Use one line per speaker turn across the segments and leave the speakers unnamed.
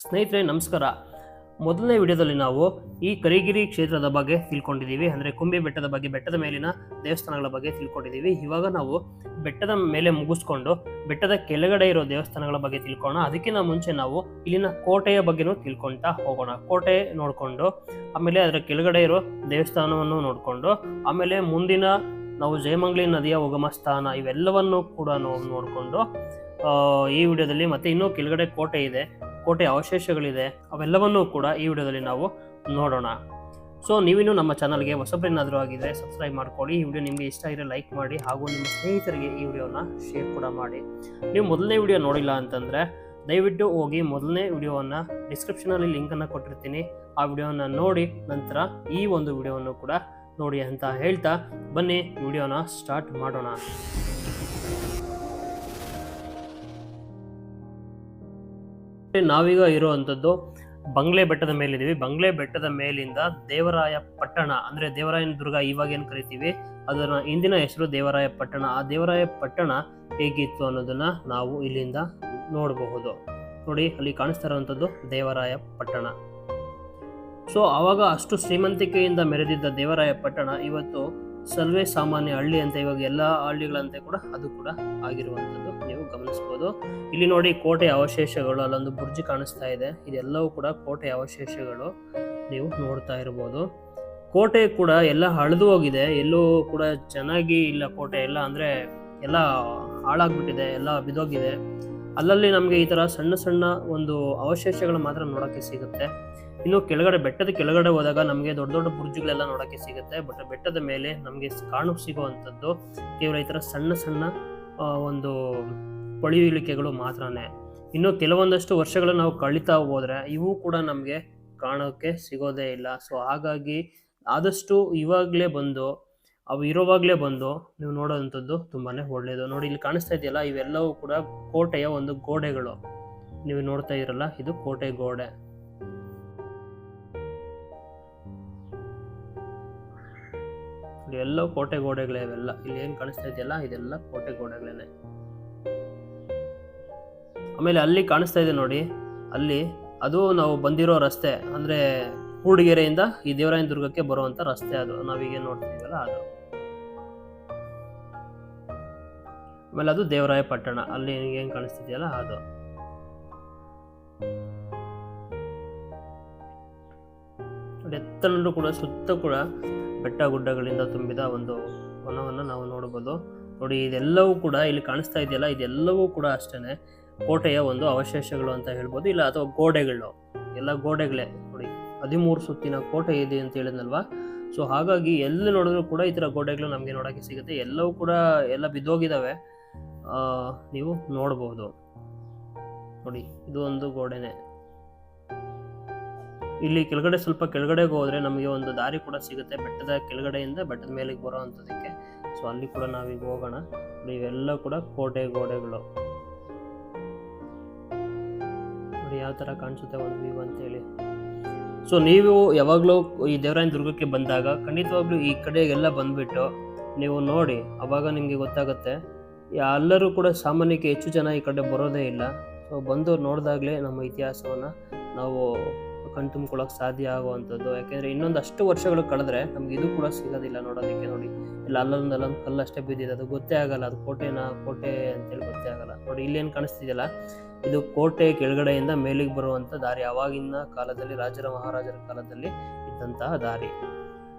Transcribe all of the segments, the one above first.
ಸ್ನೇಹಿತರೆ ನಮಸ್ಕಾರ. ಮೊದಲನೇ ವಿಡಿಯೋದಲ್ಲಿ ನಾವು ಈ ಕರಿಗಿರಿ ಕ್ಷೇತ್ರದ ಬಗ್ಗೆ ತಿಳ್ಕೊಂಡಿದ್ದೀವಿ. ಅಂದರೆ ಕುಂಬಿ ಬೆಟ್ಟದ ಬಗ್ಗೆ, ಬೆಟ್ಟದ ಮೇಲಿನ ದೇವಸ್ಥಾನಗಳ ಬಗ್ಗೆ ತಿಳ್ಕೊಂಡಿದ್ದೀವಿ. ಇವಾಗ ನಾವು ಬೆಟ್ಟದ ಮೇಲೆ ಮುಗಿಸ್ಕೊಂಡು ಬೆಟ್ಟದ ಕೆಳಗಡೆ ಇರೋ ದೇವಸ್ಥಾನಗಳ ಬಗ್ಗೆ ತಿಳ್ಕೊಳ್ಳೋಣ. ಅದಕ್ಕಿಂತ ಮುಂಚೆ ನಾವು ಇಲ್ಲಿನ ಕೋಟೆಯ ಬಗ್ಗೆನೂ ತಿಳ್ಕೊಳ್ತಾ ಹೋಗೋಣ. ಕೋಟೆ ನೋಡಿಕೊಂಡು ಆಮೇಲೆ ಅದರ ಕೆಳಗಡೆ ಇರೋ ದೇವಸ್ಥಾನವನ್ನು ನೋಡಿಕೊಂಡು ಆಮೇಲೆ ಮುಂದಿನ ನಾವು ಜಯಮಂಗ್ಲಿ ನದಿಯ ಉಗಮ ಸ್ಥಾನ ಇವೆಲ್ಲವನ್ನು ಕೂಡ ನಾವು ನೋಡಿಕೊಂಡು ಈ ವಿಡಿಯೋದಲ್ಲಿ ಮತ್ತೆ ಇನ್ನೂ ಕೆಳಗಡೆ ಕೋಟೆ ಇದೆ, ಕೋಟೆ ಅವಶೇಷಗಳಿದೆ, ಅವೆಲ್ಲವನ್ನೂ ಕೂಡ ಈ ವಿಡಿಯೋದಲ್ಲಿ ನಾವು ನೋಡೋಣ. ಸೊ ನೀವಿನ್ನೂ ನಮ್ಮ ಚಾನಲ್ಗೆ ಹೊಸಬ್ರೇನಾದರೂ ಆಗಿದ್ರೆ ಸಬ್ಸ್ಕ್ರೈಬ್ ಮಾಡ್ಕೊಳ್ಳಿ. ಈ ವಿಡಿಯೋ ನಿಮಗೆ ಇಷ್ಟ ಆಗಿದ್ರೆ ಲೈಕ್ ಮಾಡಿ, ಹಾಗೂ ನಿಮ್ಮ ಸ್ನೇಹಿತರಿಗೆ ಈ ವಿಡಿಯೋನ ಶೇರ್ ಕೂಡ ಮಾಡಿ. ನೀವು ಮೊದಲನೇ ವಿಡಿಯೋ ನೋಡಿಲ್ಲ ಅಂತಂದರೆ ದಯವಿಟ್ಟು ಹೋಗಿ ಮೊದಲನೇ ವಿಡಿಯೋವನ್ನು ಡಿಸ್ಕ್ರಿಪ್ಷನಲ್ಲಿ ಲಿಂಕನ್ನು ಕೊಟ್ಟಿರ್ತೀನಿ, ಆ ವಿಡಿಯೋನ ನೋಡಿ ನಂತರ ಈ ಒಂದು ವಿಡಿಯೋವನ್ನು ಕೂಡ ನೋಡಿ ಅಂತ ಹೇಳ್ತಾ ಬನ್ನಿ ವಿಡಿಯೋನ ಸ್ಟಾರ್ಟ್ ಮಾಡೋಣ. ನಾವೀಗ ಇರುವಂಥದ್ದು ಬಂಗ್ಲೆ ಬೆಟ್ಟದ ಮೇಲಿದ್ದೀವಿ. ಬಂಗ್ಲೆ ಬೆಟ್ಟದ ಮೇಲಿಂದ ದೇವರಾಯ ಪಟ್ಟಣ ಅಂದರೆ ದೇವರಾಯನ ದುರ್ಗ ಇವಾಗ ಏನು ಕರಿತೀವಿ, ಅದರ ಹಿಂದಿನ ಹೆಸರು ದೇವರಾಯ ಪಟ್ಟಣ. ಆ ದೇವರಾಯ ಪಟ್ಟಣ ಹೇಗಿತ್ತು ಅನ್ನೋದನ್ನ ನಾವು ಇಲ್ಲಿಂದ ನೋಡಬಹುದು. ನೋಡಿ, ಅಲ್ಲಿ ಕಾಣಿಸ್ತಾ ಇರುವಂಥದ್ದು ದೇವರಾಯ ಪಟ್ಟಣ. ಸೊ ಆವಾಗ ಅಷ್ಟು ಶ್ರೀಮಂತಿಕೆಯಿಂದ ಮೆರೆದಿದ್ದ ದೇವರಾಯ ಪಟ್ಟಣ ಇವತ್ತು ಸರ್ವೇ ಸಾಮಾನ್ಯ ಹಳ್ಳಿ ಅಂತ, ಇವಾಗ ಎಲ್ಲ ಹಳ್ಳಿಗಳಂತೆ ಕೂಡ ಅದು ಕೂಡ ಆಗಿರುವಂಥದ್ದು ನೀವು ಗಮನಿಸ್ಬೋದು. ಇಲ್ಲಿ ನೋಡಿ ಕೋಟೆ ಅವಶೇಷಗಳು, ಅಲ್ಲೊಂದು ಬುರ್ಜಿ ಕಾಣಿಸ್ತಾ ಇದೆ, ಇದೆಲ್ಲವೂ ಕೂಡ ಕೋಟೆ ಅವಶೇಷಗಳು ನೀವು ನೋಡ್ತಾ ಇರ್ಬೋದು. ಕೋಟೆ ಕೂಡ ಎಲ್ಲ ಹಳಿದು ಹೋಗಿದೆ, ಎಲ್ಲೂ ಕೂಡ ಚೆನ್ನಾಗಿ ಇಲ್ಲ ಕೋಟೆ ಎಲ್ಲ, ಅಂದರೆ ಎಲ್ಲ ಹಾಳಾಗ್ಬಿಟ್ಟಿದೆ, ಎಲ್ಲ ಬಿದೋಗಿದೆ. ಅಲ್ಲಲ್ಲಿ ನಮಗೆ ಈ ಥರ ಸಣ್ಣ ಸಣ್ಣ ಒಂದು ಅವಶೇಷಗಳು ಮಾತ್ರ ನೋಡೋಕ್ಕೆ ಸಿಗುತ್ತೆ. ಇನ್ನು ಕೆಳಗಡೆ ಬೆಟ್ಟದ ಕೆಳಗಡೆ ಹೋದಾಗ ನಮಗೆ ದೊಡ್ಡ ದೊಡ್ಡ ಬುರ್ಜುಗಳೆಲ್ಲ ನೋಡೋಕ್ಕೆ ಸಿಗುತ್ತೆ. ಬಟ್ ಬೆಟ್ಟದ ಮೇಲೆ ನಮಗೆ ಸಿಗುವಂಥದ್ದು ಕೇವಲ ಈ ಥರ ಸಣ್ಣ ಸಣ್ಣ ಒಂದು ಪಳಿಯುಳಿಕೆಗಳು ಮಾತ್ರನೇ. ಇನ್ನು ಕೆಲವೊಂದಷ್ಟು ವರ್ಷಗಳು ನಾವು ಕಳೀತಾ ಹೋದರೆ ಇವು ಕೂಡ ನಮಗೆ ಕಾಣೋಕ್ಕೆ ಸಿಗೋದೇ ಇಲ್ಲ. ಸೊ ಹಾಗಾಗಿ ಆದಷ್ಟು ಇವಾಗಲೇ ಬಂದು ಅವು ಇರೋವಾಗಲೇ ಬಂದು ನೀವು ನೋಡೋವಂಥದ್ದು ತುಂಬಾ ಒಳ್ಳೆಯದು. ನೋಡಿ, ಇಲ್ಲಿ ಕಾಣಿಸ್ತಾ ಇದೆಯಲ್ಲ, ಇವೆಲ್ಲವೂ ಕೂಡ ಕೋಟೆಯ ಒಂದು ಗೋಡೆಗಳು. ನೀವು ನೋಡ್ತಾ ಇರಲ್ಲ, ಇದು ಕೋಟೆ ಗೋಡೆ. ಎಲ್ಲವೂ ಕೋಟೆ ಗೋಡೆಗಳೇ ಇವೆಲ್ಲ. ಇಲ್ಲಿ ಏನು ಕಾಣಿಸ್ತಾ ಇದೆಯಲ್ಲ, ಇದೆಲ್ಲ ಕೋಟೆ ಗೋಡೆಗಳೇನೆ. ಆಮೇಲೆ ಅಲ್ಲಿ ಕಾಣಿಸ್ತಾ ಇದೆ ನೋಡಿ, ಅಲ್ಲಿ ಅದು ನಾವು ಬಂದಿರೋ ರಸ್ತೆ, ಅಂದರೆ ಕೂಡಿಗೆರೆಯಿಂದ ಈ ದೇವರಾಯನ ದುರ್ಗಕ್ಕೆ ಬರುವಂತ ರಸ್ತೆ, ಅದು ನಾವೀಗ ನೋಡ್ತಿದ್ದೀವಲ್ಲ ಅದು. ಆಮೇಲೆ ಅದು ದೇವರಾಯ ಪಟ್ಟಣ, ಅಲ್ಲಿ ಏನು ಕಾಣಿಸ್ತಿದೆಯಲ್ಲ ಅದು. ಎತ್ತರಲ್ಲೂ ಕೂಡ ಸುತ್ತ ಕೂಡ ಬೆಟ್ಟ ಗುಡ್ಡಗಳಿಂದ ತುಂಬಿದ ಒಂದು ವನವನ್ನು ನಾವು ನೋಡಬಹುದು. ನೋಡಿ, ಇದೆಲ್ಲವೂ ಕೂಡ ಇಲ್ಲಿ ಕಾಣಿಸ್ತಾ ಇದೆಯಲ್ಲ, ಇದೆಲ್ಲವೂ ಕೂಡ ಅಷ್ಟೇನೆ ಕೋಟೆಯ ಒಂದು ಅವಶೇಷಗಳು ಅಂತ ಹೇಳ್ಬೋದು, ಇಲ್ಲ ಅಥವಾ ಗೋಡೆಗಳು, ಎಲ್ಲ ಗೋಡೆಗಳೇ. ನೋಡಿ, 13 ಸುತ್ತಿನ ಕೋಟೆ ಇದೆ ಅಂತ ಹೇಳಿದ್ನಲ್ವಾ. ಸೊ ಹಾಗಾಗಿ ಎಲ್ಲಿ ನೋಡಿದ್ರು ಕೂಡ ಈ ಥರ ಗೋಡೆಗಳು ನಮಗೆ ನೋಡೋಕ್ಕೆ ಸಿಗುತ್ತೆ. ಎಲ್ಲವೂ ಕೂಡ ಎಲ್ಲ ಬಿದ್ದೋಗಿದ್ದಾವೆ, ನೀವು ನೋಡ್ಬೋದು. ನೋಡಿ, ಇದು ಒಂದು ಗೋಡೆನೆ. ಇಲ್ಲಿ ಕೆಳಗಡೆ ಸ್ವಲ್ಪ ಕೆಳಗಡೆಗೆ ಹೋದ್ರೆ ನಮಗೆ ಒಂದು ದಾರಿ ಕೂಡ ಸಿಗುತ್ತೆ, ಬೆಟ್ಟದ ಕೆಳಗಡೆಯಿಂದ ಬೆಟ್ಟದ ಮೇಲೆ ಬರೋ ಅಂಥದಕ್ಕೆ. ಸೊ ಅಲ್ಲಿ ಕೂಡ ನಾವೀಗ ಹೋಗೋಣ. ಇವೆಲ್ಲ ಕೂಡ ಕೋಟೆ ಗೋಡೆಗಳು. ನೋಡಿ ಯಾವ ಥರ ಕಾಣಿಸುತ್ತೆ ಒಂದು ವ್ಯೂ ಅಂತೇಳಿ. ಸೊ ನೀವು ಯಾವಾಗಲೂ ಈ ದೇವರಾಯನ ದುರ್ಗಕ್ಕೆ ಬಂದಾಗ ಖಂಡಿತವಾಗ್ಲೂ ಈ ಕಡೆಗೆಲ್ಲ ಬಂದ್ಬಿಟ್ಟು ನೀವು ನೋಡಿ, ಅವಾಗ ನಿಮಗೆ ಗೊತ್ತಾಗುತ್ತೆ. ಎಲ್ಲರೂ ಕೂಡ ಸಾಮಾನ್ಯಕ್ಕೆ ಹೆಚ್ಚು ಜನ ಈ ಕಡೆ ಬರೋದೇ ಇಲ್ಲ. ಸೊ ಬಂದು ನೋಡಿದಾಗಲೇ ನಮ್ಮ ಇತಿಹಾಸವನ್ನು ನಾವು ಕಣ್ತುಂಬ್ಕೊಳ್ಳೋಕೆ ಸಾಧ್ಯ ಆಗುವಂಥದ್ದು. ಯಾಕೆಂದರೆ ಇನ್ನೊಂದಷ್ಟು ವರ್ಷಗಳು ಕಳೆದ್ರೆ ನಮ್ಗೆ ಇದು ಕೂಡ ಸಿಗೋದಿಲ್ಲ ನೋಡೋದಕ್ಕೆ. ನೋಡಿ, ಇಲ್ಲ ಅಲ್ಲೊಂದು ಕಲ್ಲು ಅಷ್ಟೇ ಬಿದ್ದಿದೆ, ಅದು ಗೊತ್ತೇ ಆಗಲ್ಲ ಅದು ಕೋಟೆ ಅಂತೇಳಿ ಗೊತ್ತೇ ಆಗಲ್ಲ. ನೋಡಿ, ಇಲ್ಲೇನು ಕಾಣಿಸ್ತಿದೆಯಲ್ಲ, ಇದು ಕೋಟೆ ಕೆಳಗಡೆಯಿಂದ ಮೇಲಿಗೆ ಬರುವಂಥ ದಾರಿ. ಆವಾಗಿನ ಕಾಲದಲ್ಲಿ ರಾಜರ ಮಹಾರಾಜರ ಕಾಲದಲ್ಲಿ ಇದ್ದಂತಹ ದಾರಿ.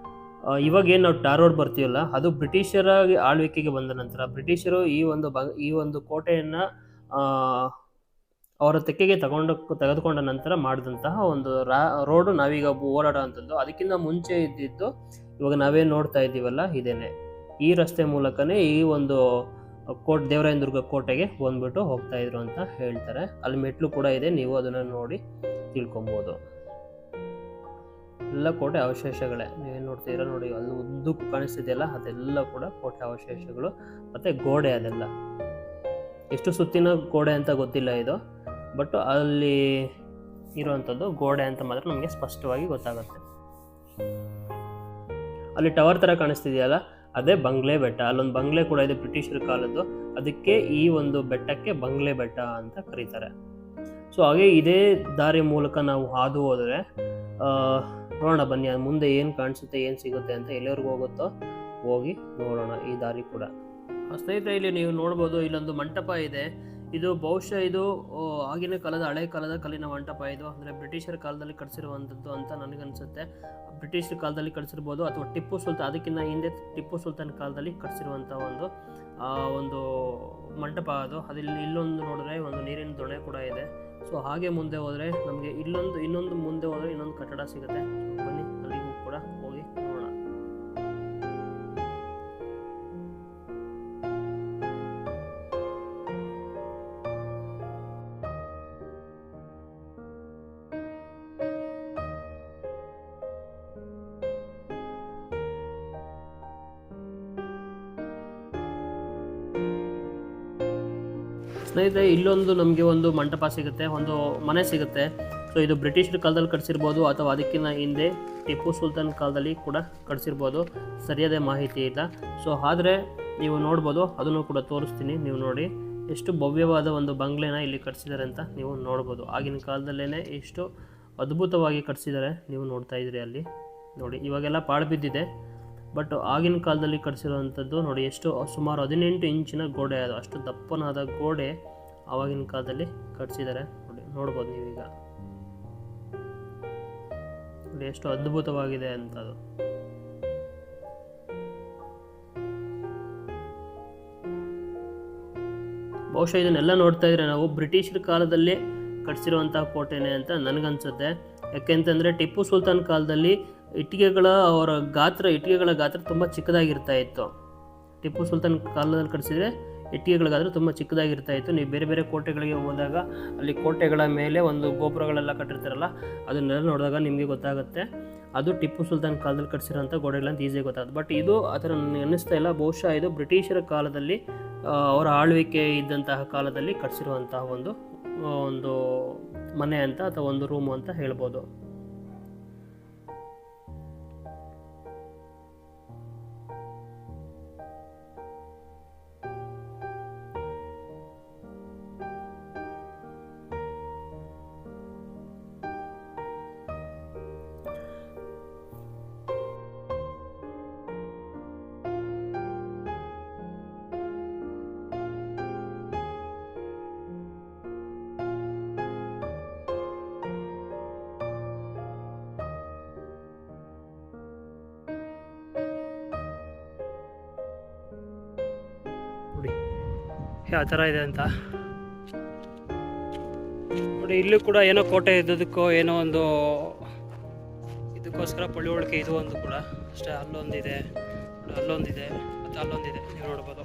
ಇವಾಗ ಏನು ನಾವು ಟಾರ್ ರೋಡ್ ಬರ್ತೀವಲ್ಲ, ಅದು ಬ್ರಿಟಿಷರ ಆಳ್ವಿಕೆಗೆ ಬಂದ ನಂತರ ಬ್ರಿಟಿಷರು ಈ ಒಂದು ಕೋಟೆಯನ್ನು ಅವರ ತೆಕ್ಕೆಗೆ ತೆಗೆದುಕೊಂಡ ನಂತರ ಮಾಡಿದಂತಹ ಒಂದು ರೋಡು ನಾವೀಗ ಓಡಾಡೋ ಅಂಥದ್ದು. ಅದಕ್ಕಿಂತ ಮುಂಚೆ ಇದ್ದಿದ್ದು ಇವಾಗ ನಾವೇನು ನೋಡ್ತಾ ಇದ್ದೀವಲ್ಲ, ಇದೇನೆ. ಈ ರಸ್ತೆ ಮೂಲಕನೇ ಈ ಒಂದು ದೇವರಾಯನ ದುರ್ಗ ಕೋಟೆಗೆ ಬಂದ್ಬಿಟ್ಟು ಹೋಗ್ತಾ ಇದ್ರು ಅಂತ ಹೇಳ್ತಾರೆ. ಅಲ್ಲಿ ಮೆಟ್ಲು ಕೂಡ ಇದೆ, ನೀವು ಅದನ್ನು ನೋಡಿ ತಿಳ್ಕೊಬೋದು. ಎಲ್ಲ ಕೋಟೆ ಅವಶೇಷಗಳೇ, ನೀವೇನು ನೋಡ್ತೀರ ನೋಡಿ, ಅಲ್ಲಿ ಉದ್ದಕ್ಕೂ ಕಾಣಿಸ್ತಿದೆಯಲ್ಲ, ಅದೆಲ್ಲ ಕೂಡ ಕೋಟೆ ಅವಶೇಷಗಳು ಮತ್ತು ಗೋಡೆ. ಅದೆಲ್ಲ ಎಷ್ಟು ಸುತ್ತಿನ ಗೋಡೆ ಅಂತ ಗೊತ್ತಿಲ್ಲ ಇದು, ಬಟ್ ಅಲ್ಲಿ ಇರುವಂಥದ್ದು ಗೋಡೆ ಅಂತ ಮಾತ್ರ ನಮಗೆ ಸ್ಪಷ್ಟವಾಗಿ ಗೊತ್ತಾಗುತ್ತೆ. ಅಲ್ಲಿ ಟವರ್ ಥರ ಕಾಣಿಸ್ತಿದೆಯಲ್ಲ, ಅದೇ ಬಂಗ್ಲೆ ಬೆಟ್ಟ. ಅಲ್ಲೊಂದು ಬಂಗ್ಲೆ ಕೂಡ ಇದೆ ಬ್ರಿಟಿಷರ ಕಾಲದ್ದು, ಅದಕ್ಕೆ ಈ ಒಂದು ಬೆಟ್ಟಕ್ಕೆ ಬಂಗ್ಲೆ ಬೆಟ್ಟ ಅಂತ ಕರೀತಾರೆ. ಸೊ ಹಾಗೆ ಇದೇ ದಾರಿ ಮೂಲಕ ನಾವು ಹಾದು ಹೋದರೆ ನೋಡೋಣ ಬನ್ನಿ, ಅದು ಮುಂದೆ ಏನು ಕಾಣಿಸುತ್ತೆ, ಏನು ಸಿಗುತ್ತೆ ಅಂತ. ಎಲ್ಲಿವರೆಗೂ ಹೋಗುತ್ತೋ ಹೋಗಿ ನೋಡೋಣ ಈ ದಾರಿ ಕೂಡ. ಸ್ನೇಹಿತರೆ, ಇಲ್ಲಿ ನೀವು ನೋಡ್ಬೋದು, ಇಲ್ಲೊಂದು ಮಂಟಪ ಇದೆ. ಇದು ಬಹುಶಃ ಇದು ಆಗಿನ ಕಾಲದ ಹಳೆ ಕಾಲದ ಕಲ್ಲಿನ ಮಂಟಪ ಇದು. ಅಂದರೆ ಬ್ರಿಟಿಷರ ಕಾಲದಲ್ಲಿ ಕಟ್ಟಿಸಿರುವಂಥದ್ದು ಅಂತ ನನಗನ್ಸುತ್ತೆ. ಬ್ರಿಟಿಷರ ಕಾಲದಲ್ಲಿ ಕಟ್ಟಿಸಿರ್ಬೋದು, ಅಥವಾ ಟಿಪ್ಪು ಸುಲ್ತಾನ್, ಅದಕ್ಕಿಂತ ಹಿಂದೆ ಟಿಪ್ಪು ಸುಲ್ತಾನ್ ಕಾಲದಲ್ಲಿ ಕಟ್ಟಿಸಿರುವಂಥ ಒಂದು ಮಂಟಪ ಅದು. ಇಲ್ಲೊಂದು ನೋಡಿದ್ರೆ ಒಂದು ನೀರಿನ ದೊಣೆ ಕೂಡ ಇದೆ. ಸೊ ಹಾಗೆ ಮುಂದೆ ಹೋದರೆ ನಮಗೆ ಇನ್ನೊಂದು ಮುಂದೆ ಹೋದರೆ ಇನ್ನೊಂದು ಕಟ್ಟಡ ಸಿಗುತ್ತೆ. ಬನ್ನಿ ಅಲ್ಲಿಗೂ ಕೂಡ ಹೋಗಿ ನೋಡೋಣ. ಸ್ನೇಹಿತರೆ, ಇಲ್ಲೊಂದು ನಮಗೆ ಒಂದು ಮಂಟಪ ಸಿಗುತ್ತೆ, ಒಂದು ಮನೆ ಸಿಗುತ್ತೆ. ಸೊ ಇದು ಬ್ರಿಟಿಷರ ಕಾಲದಲ್ಲಿ ಕಟ್ಟಿಸಿರ್ಬೋದು, ಅಥವಾ ಅದಕ್ಕಿಂತ ಹಿಂದೆ ಟಿಪ್ಪು ಸುಲ್ತಾನ್ ಕಾಲದಲ್ಲಿ ಕೂಡ ಕಟ್ಟಿಸಿರ್ಬೋದು, ಸರಿಯಾದ ಮಾಹಿತಿ ಇಲ್ಲ. ಸೊ ಆದರೆ ನೀವು ನೋಡ್ಬೋದು, ಅದನ್ನು ಕೂಡ ತೋರಿಸ್ತೀನಿ. ನೀವು ನೋಡಿ ಎಷ್ಟು ಭವ್ಯವಾದ ಒಂದು ಬಂಗ್ಲೆನ ಇಲ್ಲಿ ಕಟ್ಟಿಸಿದ್ದಾರೆ ಅಂತ ನೀವು ನೋಡ್ಬೋದು. ಆಗಿನ ಕಾಲದಲ್ಲೇ ಎಷ್ಟು ಅದ್ಭುತವಾಗಿ ಕಟ್ಟಿಸಿದ್ದಾರೆ ನೀವು ನೋಡ್ತಾ ಇದ್ರಿ. ಅಲ್ಲಿ ನೋಡಿ, ಇವಾಗೆಲ್ಲ ಪಾಳು ಬಿದ್ದಿದೆ, ಬಟ್ ಆಗಿನ ಕಾಲದಲ್ಲಿ ಕಟ್ಟಿಸಿರುವಂಥದ್ದು ನೋಡಿ, ಎಷ್ಟು ಸುಮಾರು 18 ಇಂಚಿನ ಗೋಡೆ, ಅದು ಅಷ್ಟು ದಪ್ಪನಾದ ಗೋಡೆ ಆವಾಗಿನ ಕಾಲದಲ್ಲಿ ಕಟ್ಟಿಸಿದ್ದಾರೆ. ನೋಡ್ಬೋದು ನೀವೀಗ, ನೋಡಿ ಎಷ್ಟು ಅದ್ಭುತವಾಗಿದೆ ಅಂತ. ಅದು ಬಹುಶಃ ಇದನ್ನೆಲ್ಲ ನೋಡ್ತಾ ಇದ್ರೆ ನಾವು ಬ್ರಿಟಿಷರ ಕಾಲದಲ್ಲಿ ಕಟ್ಟಿಸಿರುವಂತಹ ಕೋಟೆನೆ ಅಂತ ನನಗನ್ಸುತ್ತೆ. ಯಾಕೆಂತಂದರೆ ಟಿಪ್ಪು ಸುಲ್ತಾನ್ ಕಾಲದಲ್ಲಿ ಇಟ್ಟಿಗೆಗಳ ಗಾತ್ರ ತುಂಬ ಚಿಕ್ಕದಾಗಿರ್ತಾ ಇತ್ತು. ಟಿಪ್ಪು ಸುಲ್ತಾನ್ ಕಾಲದಲ್ಲಿ ಕಟ್ಟಿಸಿದ್ರೆ ಇಟ್ಟಿಗೆಗಳ ಗಾತ್ರ ತುಂಬ ಚಿಕ್ಕದಾಗಿರ್ತಾ ಇತ್ತು. ನೀವು ಬೇರೆ ಬೇರೆ ಕೋಟೆಗಳಿಗೆ ಹೋದಾಗ ಅಲ್ಲಿ ಕೋಟೆಗಳ ಮೇಲೆ ಒಂದು ಗೋಪುರಗಳೆಲ್ಲ ಕಟ್ಟಿರ್ತಾರಲ್ಲ, ಅದನ್ನೆಲ್ಲ ನೋಡಿದಾಗ ನಿಮಗೆ ಗೊತ್ತಾಗುತ್ತೆ ಅದು ಟಿಪ್ಪು ಸುಲ್ತಾನ್ ಕಾಲದಲ್ಲಿ ಕಟ್ಟಿಸಿರೋಂಥ ಗೋಡೆಗಳಂತ ಈಸಿಯಾಗಿ ಗೊತ್ತಾಗುತ್ತೆ. ಬಟ್ ಇದು ಆ ಥರ ನನಗೆ ಅನ್ನಿಸ್ತಾ ಇಲ್ಲ. ಬಹುಶಃ ಇದು ಬ್ರಿಟಿಷರ ಕಾಲದಲ್ಲಿ ಅವರ ಆಳ್ವಿಕೆ ಇದ್ದಂತಹ ಕಾಲದಲ್ಲಿ ಕಟ್ಟಿಸಿರುವಂತಹ ಒಂದು ಮನೆ ಅಂತ, ಅಥವಾ ಒಂದು ರೂಮು ಅಂತ ಹೇಳ್ಬೋದು. ನೋಡಿ ಯಾವ ಥರ ಇದೆ ಅಂತ ನೋಡಿ. ಇಲ್ಲೂ ಕೂಡ ಏನೋ ಕೋಟೆ ಇದ್ದದಕ್ಕೋ ಏನೋ ಒಂದು ಇದಕ್ಕೋಸ್ಕರ ಪಳಿವಳಿಕೆ ಇದು ಒಂದು ಕೂಡ ಅಷ್ಟೇ. ಅಲ್ಲೊಂದಿದೆ ಮತ್ತು ಅಲ್ಲೊಂದಿದೆ, ನೀವು ನೋಡ್ಬೋದು.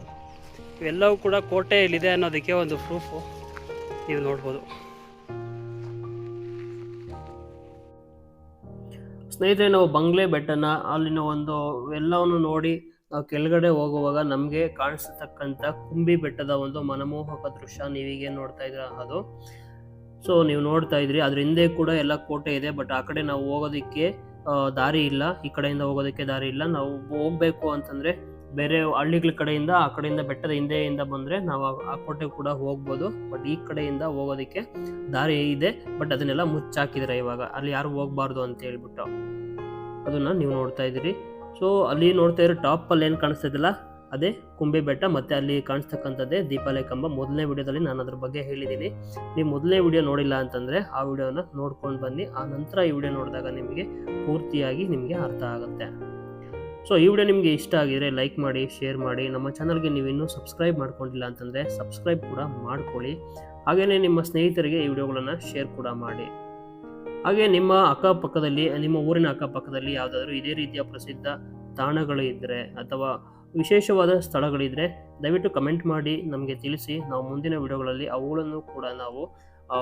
ಇವೆಲ್ಲವೂ ಕೂಡ ಕೋಟೆಯಲ್ಲಿದೆ ಅನ್ನೋದಕ್ಕೆ ಒಂದು ಪ್ರೂಫು ನೀವು ನೋಡ್ಬೋದು. ಸ್ನೇಹಿತರೆ, ನಾವು ಬಂಗ್ಲೆ ಬೆಟ್ಟನ ಅಲ್ಲಿನ ಎಲ್ಲವನ್ನು ನೋಡಿ ನಾವು ಕೆಳಗಡೆ ಹೋಗುವಾಗ ನಮಗೆ ಕಾಣಿಸತಕ್ಕಂಥ ಕುಂಬಿ ಬೆಟ್ಟದ ಒಂದು ಮನಮೋಹಕ ದೃಶ್ಯ ನೀವೀಗ ನೋಡ್ತಾ ಇದ್ದೀರಾ ಅದು. ಸೊ ನೀವು ನೋಡ್ತಾ ಇದ್ರಿ, ಅದ್ರ ಹಿಂದೆ ಕೂಡ ಎಲ್ಲ ಕೋಟೆ ಇದೆ. ಬಟ್ ಆ ಕಡೆ ನಾವು ಹೋಗೋದಕ್ಕೆ ದಾರಿ ಇಲ್ಲ, ಈ ಕಡೆಯಿಂದ ಹೋಗೋದಕ್ಕೆ ದಾರಿ ಇಲ್ಲ. ನಾವು ಹೋಗ್ಬೇಕು ಅಂತಂದರೆ ಬೇರೆ ಹಳ್ಳಿಗಳ ಕಡೆಯಿಂದ, ಆ ಕಡೆಯಿಂದ ಬೆಟ್ಟದ ಹಿಂದೆಯಿಂದ ಬಂದರೆ ನಾವು ಆ ಕೋಟೆ ಕೂಡ ಹೋಗ್ಬೋದು. ಬಟ್ ಈ ಕಡೆಯಿಂದ ಹೋಗೋದಕ್ಕೆ ದಾರಿ ಇದೆ, ಬಟ್ ಅದನ್ನೆಲ್ಲ ಮುಚ್ಚಾಕಿದ್ದಾರೆ ಇವಾಗ. ಅಲ್ಲಿ ಯಾರು ಹೋಗ್ಬಾರ್ದು ಅಂತ ಹೇಳ್ಬಿಟ್ಟು ಅದನ್ನು ನೀವು ನೋಡ್ತಾ ಇದ್ದೀರಿ. ಸೊ ಅಲ್ಲಿ ನೋಡ್ತಾ ಇರೋ ಟಾಪಲ್ಲಿ ಏನು ಕಾಣಿಸ್ತಾ ಇದ್ದಿಲ್ಲ ಅದೇ ಕುಂಬೆ ಬೆಟ್ಟ, ಮತ್ತು ಅಲ್ಲಿ ಕಾಣಿಸ್ತಕ್ಕಂಥದ್ದೇ ದೀಪಾಲಯ ಕಂಬ. ಮೊದಲನೇ ವಿಡಿಯೋದಲ್ಲಿ ನಾನು ಅದ್ರ ಬಗ್ಗೆ ಹೇಳಿದ್ದೀನಿ. ನೀವು ಮೊದಲನೇ ವಿಡಿಯೋ ನೋಡಿಲ್ಲ ಅಂತಂದರೆ ಆ ವಿಡಿಯೋನ ನೋಡ್ಕೊಂಡು ಬನ್ನಿ. ಆ ನಂತರ ಈ ವಿಡಿಯೋ ನೋಡಿದಾಗ ನಿಮಗೆ ಪೂರ್ತಿಯಾಗಿ ನಿಮಗೆ ಅರ್ಥ ಆಗುತ್ತೆ. ಸೊ ಈ ವಿಡಿಯೋ ನಿಮಗೆ ಇಷ್ಟ ಆಗಿದ್ರೆ ಲೈಕ್ ಮಾಡಿ, ಶೇರ್ ಮಾಡಿ. ನಮ್ಮ ಚಾನಲ್ಗೆ ನೀವು ಇನ್ನೂ ಸಬ್ಸ್ಕ್ರೈಬ್ ಮಾಡ್ಕೊಂಡಿಲ್ಲ ಅಂತಂದರೆ ಸಬ್ಸ್ಕ್ರೈಬ್ ಕೂಡ ಮಾಡ್ಕೊಳ್ಳಿ. ಹಾಗೆಯೇ ನಿಮ್ಮ ಸ್ನೇಹಿತರಿಗೆ ಈ ವಿಡಿಯೋಗಳನ್ನು ಶೇರ್ ಕೂಡ ಮಾಡಿ. ಹಾಗೆ ನಿಮ್ಮ ಅಕ್ಕಪಕ್ಕದಲ್ಲಿ, ನಿಮ್ಮ ಊರಿನ ಅಕ್ಕಪಕ್ಕದಲ್ಲಿ ಯಾವುದಾದ್ರೂ ಇದೇ ರೀತಿಯ ಪ್ರಸಿದ್ಧ ತಾಣಗಳು ಇದ್ದರೆ ಅಥವಾ ವಿಶೇಷವಾದ ಸ್ಥಳಗಳಿದ್ದರೆ ದಯವಿಟ್ಟು ಕಮೆಂಟ್ ಮಾಡಿ ನಮಗೆ ತಿಳಿಸಿ. ನಾವು ಮುಂದಿನ ವಿಡಿಯೋಗಳಲ್ಲಿ ಅವುಗಳನ್ನು ಕೂಡ ನಾವು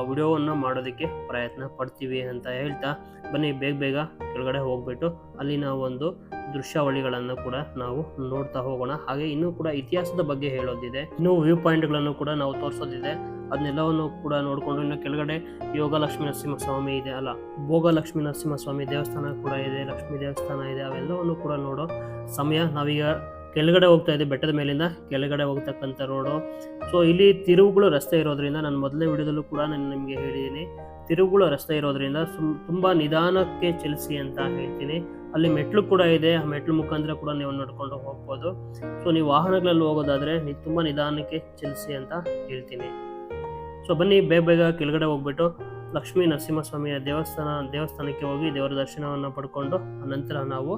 ವಿಡಿಯೋವನ್ನು ಮಾಡೋದಕ್ಕೆ ಪ್ರಯತ್ನ ಪಡ್ತೀವಿ ಅಂತ ಹೇಳ್ತಾ ಬನ್ನಿ ಬೇಗ ಕೆಳಗಡೆ ಹೋಗ್ಬಿಟ್ಟು ಅಲ್ಲಿನ ಒಂದು ದೃಶ್ಯಾವಳಿಗಳನ್ನು ಕೂಡ ನಾವು ನೋಡ್ತಾ ಹೋಗೋಣ. ಹಾಗೆ ಇನ್ನೂ ಕೂಡ ಇತಿಹಾಸದ ಬಗ್ಗೆ ಹೇಳೋದಿದೆ, ಇನ್ನೂ ವ್ಯೂ ಪಾಯಿಂಟ್ಗಳನ್ನು ಕೂಡ ನಾವು ತೋರಿಸೋದಿದೆ. ಅದನ್ನೆಲ್ಲವನ್ನು ಕೂಡ ನೋಡಿಕೊಂಡು ಇನ್ನು ಕೆಳಗಡೆ ಯೋಗ ಲಕ್ಷ್ಮೀ ನರಸಿಂಹಸ್ವಾಮಿ ಇದೆ, ಭೋಗ ಲಕ್ಷ್ಮೀ ನರಸಿಂಹಸ್ವಾಮಿ ದೇವಸ್ಥಾನ ಕೂಡ ಇದೆ, ಲಕ್ಷ್ಮೀ ದೇವಸ್ಥಾನ ಇದೆ. ಅವೆಲ್ಲವನ್ನು ಕೂಡ ನೋಡೋ ಸಮಯ ನಾವೀಗ ಕೆಳಗಡೆ ಹೋಗ್ತಾ ಇದೆ, ಬೆಟ್ಟದ ಮೇಲಿಂದ ಕೆಳಗಡೆ ಹೋಗ್ತಕ್ಕಂಥ ರೋಡು. ಸೊ ಇಲ್ಲಿ ತಿರುವುಗಳು ರಸ್ತೆ ಇರೋದ್ರಿಂದ, ನಾನು ಮೊದಲನೇ ವಿಡಿಯೋದಲ್ಲೂ ಕೂಡ ನಾನು ನಿಮಗೆ ಹೇಳಿದ್ದೀನಿ, ತಿರುವುಗಳು ರಸ್ತೆ ಇರೋದ್ರಿಂದ ತುಂಬ ನಿಧಾನಕ್ಕೆ ಚಲಿಸಿ ಅಂತ ಹೇಳ್ತೀನಿ. ಅಲ್ಲಿ ಮೆಟ್ಲು ಕೂಡ ಇದೆ, ಆ ಮೆಟ್ಲು ಮುಖಾಂತರ ಕೂಡ ನೀವು ನಡ್ಕೊಂಡು ಹೋಗ್ಬೋದು. ಸೊ ನೀವು ವಾಹನಗಳಲ್ಲಿ ಹೋಗೋದಾದರೆ ನೀವು ತುಂಬ ನಿಧಾನಕ್ಕೆ ಚಲಿಸಿ ಅಂತ ಹೇಳ್ತೀನಿ. ಸೊ ಬನ್ನಿ ಬೇಗ ಕೆಳಗಡೆ ಹೋಗ್ಬಿಟ್ಟು ಲಕ್ಷ್ಮೀ ನರಸಿಂಹಸ್ವಾಮಿಯ ದೇವಸ್ಥಾನಕ್ಕೆ ಹೋಗಿ ದೇವರ ದರ್ಶನವನ್ನು ಪಡ್ಕೊಂಡು ಅನಂತರ ನಾವು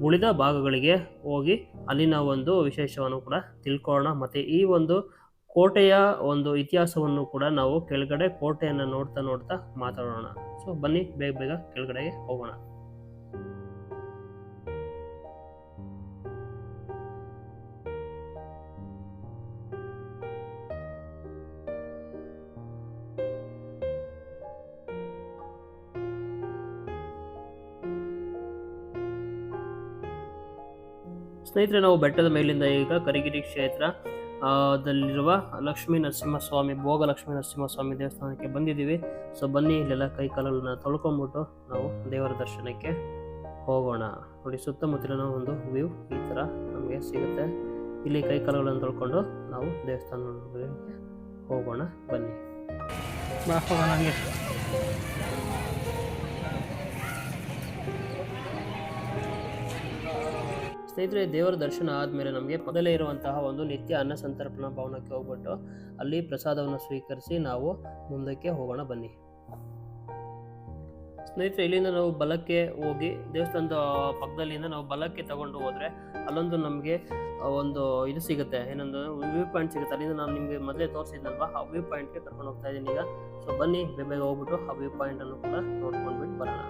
ಉಳಿದ ಭಾಗಗಳಿಗೆ ಹೋಗಿ ಅಲ್ಲಿನ ಒಂದು ವಿಶೇಷವನ್ನು ಕೂಡ ತಿಳ್ಕೊಳ್ಳೋಣ. ಮತ್ತು ಈ ಒಂದು ಕೋಟೆಯ ಒಂದು ಇತಿಹಾಸವನ್ನು ಕೂಡ ನಾವು ಕೆಳಗಡೆ ಕೋಟೆಯನ್ನು ನೋಡ್ತಾ ಮಾತಾಡೋಣ. ಸೊ ಬನ್ನಿ ಬೇಗ ಕೆಳಗಡೆಗೆ ಹೋಗೋಣ. ಸ್ನೇಹಿತರೆ, ನಾವು ಬೆಟ್ಟದ ಮೇಲಿಂದ ಈಗ ಕರಿಗಿರಿ ಕ್ಷೇತ್ರ ದಲ್ಲಿರುವ ಲಕ್ಷ್ಮೀ ನರಸಿಂಹಸ್ವಾಮಿ, ಭೋಗ ಲಕ್ಷ್ಮೀ ನರಸಿಂಹಸ್ವಾಮಿ ದೇವಸ್ಥಾನಕ್ಕೆ ಬಂದಿದ್ದೀವಿ. ಸೊ ಬನ್ನಿ, ಇಲ್ಲೆಲ್ಲ ಕೈ ಕಾಲುಗಳನ್ನ ತೊಳ್ಕೊಂಬಿಟ್ಟು ನಾವು ದೇವರ ದರ್ಶನಕ್ಕೆ ಹೋಗೋಣ. ನೋಡಿ, ಸುತ್ತಮುತ್ತಲಿನ ಒಂದು ವ್ಯೂ ಈ ಥರ ನಮಗೆ ಸಿಗುತ್ತೆ. ಇಲ್ಲಿ ಕೈ ಕಾಲುಗಳನ್ನು ತೊಳ್ಕೊಂಡು ನಾವು ದೇವಸ್ಥಾನಕ್ಕೆ ಹೋಗೋಣ. ಬನ್ನಿ ಹಂಗೆ. ಸ್ನೇಹಿತರೆ, ದೇವರ ದರ್ಶನ ಆದಮೇಲೆ ನಮಗೆ ಮೊದಲೇ ಇರುವಂತಹ ಒಂದು ನಿತ್ಯ ಅನ್ನ ಸಂತರ್ಪಣಾ ಭವನಕ್ಕೆ ಹೋಗ್ಬಿಟ್ಟು ಅಲ್ಲಿ ಪ್ರಸಾದವನ್ನು ಸ್ವೀಕರಿಸಿ ನಾವು ಮುಂದಕ್ಕೆ ಹೋಗೋಣ. ಬನ್ನಿ ಸ್ನೇಹಿತರೆ, ಇಲ್ಲಿಂದ ನಾವು ಬಲಕ್ಕೆ ಹೋಗಿ ದೇವಸ್ಥಾನದ ಪಕ್ಕದಲ್ಲಿಂದ ನಾವು ಬಲಕ್ಕೆ ತಗೊಂಡು ಹೋದರೆ ಅಲ್ಲೊಂದು ನಮಗೆ ಒಂದು ಇದು ಸಿಗುತ್ತೆ, ಏನೊಂದು ವ್ಯೂ ಪಾಯಿಂಟ್ ಸಿಗುತ್ತೆ. ಅಲ್ಲಿಂದ ನಾನು ನಿಮಗೆ ಮೊದಲೇ ತೋರಿಸಿದ್ನಲ್ವಾ, ಆ ವ್ಯೂ ಪಾಯಿಂಟ್ಗೆ ಕರ್ಕೊಂಡು ಹೋಗ್ತಾ ಇದ್ದೀನಿ ಈಗ. ಸೊ ಬನ್ನಿ ಬೇಗ ಹೋಗ್ಬಿಟ್ಟು ಆ ವ್ಯೂ ಪಾಯಿಂಟನ್ನು ಕೂಡ ನೋಡ್ಕೊಂಡ್ಬಿಟ್ಟು ಬರೋಣ.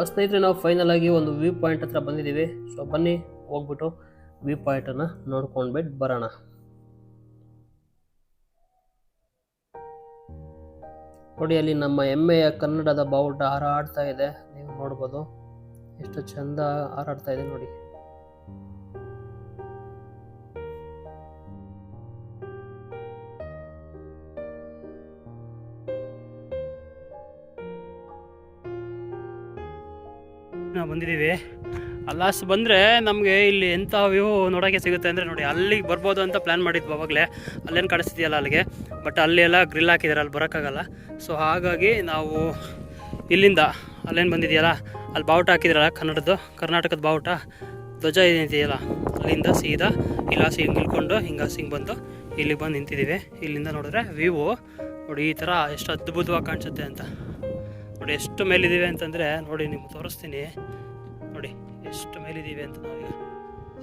ಸ್ನೇಹಿತರೆ, ನಾವು ಫೈನಲ್ ಆಗಿ ಒಂದು ವ್ಯೂ ಪಾಯಿಂಟ್ ಹತ್ರ ಬಂದಿದ್ದೀವಿ. ಸೊ ಬನ್ನಿ ಹೋಗ್ಬಿಟ್ಟು ವ್ಯೂ ಪಾಯಿಂಟನ್ನು ನೋಡ್ಕೊಂಡ್ಬಿಟ್ಟು ಬರೋಣ. ನೋಡಿ, ಅಲ್ಲಿ ನಮ್ಮ ಹೆಮ್ಮೆಯ ಕನ್ನಡದ ಬಾವುಟ ಹಾರಾಡ್ತಾ ಇದೆ, ನೀವು ನೋಡ್ಬೋದು ಎಷ್ಟು ಚಂದ ಹಾರಾಡ್ತಾ ಇದೆ ನೋಡಿ. ನಾವು ಬಂದಿದ್ದೀವಿ. ಅಲ್ಲಾಸ್ ಬಂದರೆ ನಮಗೆ ಇಲ್ಲಿ ಎಂಥ ವ್ಯೂ ನೋಡೋಕ್ಕೆ ಸಿಗುತ್ತೆ ಅಂದರೆ, ನೋಡಿ ಅಲ್ಲಿಗೆ ಬರ್ಬೋದು ಅಂತ ಪ್ಲ್ಯಾನ್ ಮಾಡಿದ್ವಿ ಅವಾಗಲೇ. ಅಲ್ಲೇನು ಕಾಣಿಸ್ತಿದೆಯಲ್ಲ ಅಲ್ಲಿಗೆ, ಬಟ್ ಅಲ್ಲಿ ಎಲ್ಲ ಗ್ರಿಲ್ ಹಾಕಿದ್ದಾರೆ, ಅಲ್ಲಿ ಬರೋಕ್ಕಾಗಲ್ಲ. ಸೊ ಹಾಗಾಗಿ ನಾವು ಇಲ್ಲಿಂದ ಅಲ್ಲೇನು ಬಂದಿದೆಯಲ್ಲ, ಅಲ್ಲಿ ಬಾವುಟ ಹಾಕಿದ್ರಲ್ಲ ಕರ್ನಾಟಕದ ಬಾವುಟ ಧ್ವಜ ಇದೆಯಲ್ಲ, ಅಲ್ಲಿಂದ ಸೀದಾ ಇಲಾಸಿ ಹಿಂಗೆ ಇಳ್ಕೊಂಡು ಹಿಂಗೆ ಬಂದು ಇಲ್ಲಿಗೆ ಬಂದು ನಿಂತಿದ್ದೀವಿ. ಇಲ್ಲಿಂದ ನೋಡಿದ್ರೆ ವ್ಯೂ ನೋಡಿ ಈ ಥರ ಎಷ್ಟು ಅದ್ಭುತವಾಗಿ ಕಾಣಿಸುತ್ತೆ ಅಂತ. ನೋಡಿ ಎಷ್ಟು ಮೇಲಿದ್ದೀವಿ ಅಂತಂದರೆ, ನೋಡಿ ನಿಮ್ಗೆ ತೋರಿಸ್ತೀನಿ. ನೋಡಿ ಎಷ್ಟು ಮೇಲಿದ್ದೀವಿ ಅಂತ. ನಾವೀಗ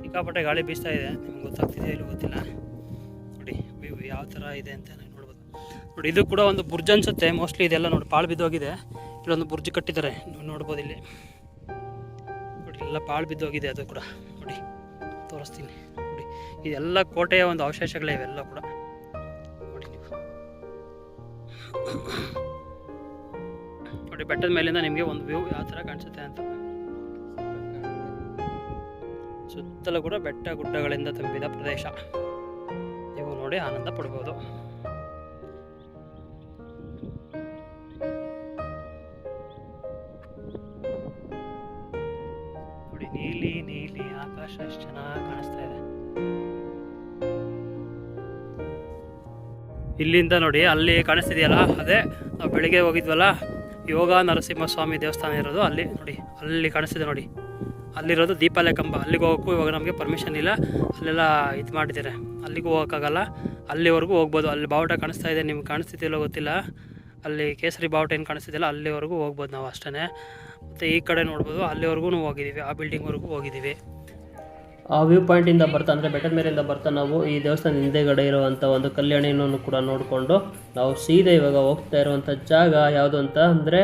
ಸಿಕ್ಕಾಪಟ್ಟೆ ಗಾಳಿ ಬೀಸ್ತಾ ಇದೆ, ನಿಮ್ಗೆ ಗೊತ್ತಾಗ್ತಿದೆ ಇಲ್ಲಿ ಗೊತ್ತಿಲ್ಲ. ನೋಡಿ ವ್ಯೂ ಯಾವ ಥರ ಇದೆ ಅಂತ ನೋಡ್ಬೋದು. ನೋಡಿ ಇದು ಕೂಡ ಒಂದು ಬುರ್ಜ್ ಅನಿಸುತ್ತೆ ಮೋಸ್ಟ್ಲಿ. ಇದೆಲ್ಲ ನೋಡಿ ಪಾಳು ಬಿದ್ದೋಗಿದೆ, ಇಲ್ಲೊಂದು ಬುರ್ಜ್ ಕಟ್ಟಿದ್ದಾರೆ, ನೀವು ನೋಡ್ಬೋದು ಇಲ್ಲಿ. ನೋಡಿ ಎಲ್ಲ ಪಾಳು ಬಿದ್ದೋಗಿದೆ, ಅದು ಕೂಡ ನೋಡಿ ತೋರಿಸ್ತೀನಿ. ನೋಡಿ ಇದೆಲ್ಲ ಕೋಟೆಯ ಒಂದು ಅವಶೇಷಗಳೇ ಇವೆಲ್ಲ ಕೂಡ. ನೋಡಿ ನೀವು ನೋಡಿ ಬೆಟ್ಟದ ಮೇಲಿಂದ ನಿಮಗೆ ಒಂದು ವ್ಯೂ ಯಾವ ಥರ ಕಾಣಿಸುತ್ತೆ ಅಂತ. ಸುತ್ತಲೂ ಕೂಡ ಬೆಟ್ಟ ಗುಡ್ಡಗಳಿಂದ ತುಂಬಿದ ಪ್ರದೇಶ, ನೀವು ನೋಡಿ ಆನಂದ ಪಡ್ಬೋದು. ನೋಡಿ ನೀಲಿ ನೀಲಿ ಆಕಾಶ ಎಷ್ಟು ಚೆನ್ನಾಗಿ ಕಾಣಿಸ್ತಾ ಇದೆ. ಇಲ್ಲಿಂದ ನೋಡಿ ಅಲ್ಲಿ ಕಾಣಿಸ್ತಿದೆಯಲ್ಲ, ಅದೇ ನಾವು ಬೆಳಿಗ್ಗೆ ಹೋಗಿದ್ವಲ್ಲ ಯೋಗ ನರಸಿಂಹಸ್ವಾಮಿ ದೇವಸ್ಥಾನ ಇರೋದು. ಅಲ್ಲಿ ನೋಡಿ, ಅಲ್ಲಿ ಕಾಣಿಸ್ತಿದೆ ನೋಡಿ, ಅಲ್ಲಿರೋದು ದೀಪಾಲೆ ಕಂಬ. ಅಲ್ಲಿಗೆ ಹೋಗೋಕ್ಕೂ ಇವಾಗ ನಮಗೆ ಪರ್ಮಿಷನ್ ಇಲ್ಲ, ಅಲ್ಲೆಲ್ಲ ಇದು ಮಾಡಿದ್ದಾರೆ, ಅಲ್ಲಿಗೂ ಹೋಗೋಕ್ಕಾಗಲ್ಲ. ಅಲ್ಲಿವರೆಗೂ ಹೋಗ್ಬೋದು. ಅಲ್ಲಿ ಬಾವುಟ ಕಾಣಿಸ್ತಾ ಇದೆ, ನಿಮ್ಗೆ ಕಾಣಿಸ್ತಿದೆಯಲ್ಲೋ ಗೊತ್ತಿಲ್ಲ, ಅಲ್ಲಿ ಕೇಸರಿ ಬಾವುಟ ಏನು ಕಾಣಿಸ್ತಿದೆಯಲ್ಲ ಅಲ್ಲಿವರೆಗೂ ಹೋಗ್ಬೋದು ನಾವು ಅಷ್ಟೇ. ಮತ್ತು ಈ ಕಡೆ ನೋಡ್ಬೋದು, ಅಲ್ಲಿವರೆಗೂ ಹೋಗಿದ್ದೀವಿ, ಆ ಬಿಲ್ಡಿಂಗ್ವರೆಗೂ ಹೋಗಿದ್ದೀವಿ. ಆ ವ್ಯೂ ಪಾಯಿಂಟಿಂದ ಬರ್ತಾ ಅಂದರೆ ಬೆಟ್ಟದ ಮೇಲಿಂದ ಬರ್ತಾ ನಾವು ಈ ದೇವಸ್ಥಾನ ಹಿಂದೆಗಡೆ ಇರುವಂಥ ಒಂದು ಕಲ್ಯಾಣಿಯನ್ನು ಕೂಡ ನೋಡಿಕೊಂಡು ನಾವು ಸೀದಾ ಇವಾಗ ಹೋಗ್ತಾ ಇರುವಂಥ ಜಾಗ ಯಾವುದು ಅಂತ ಅಂದರೆ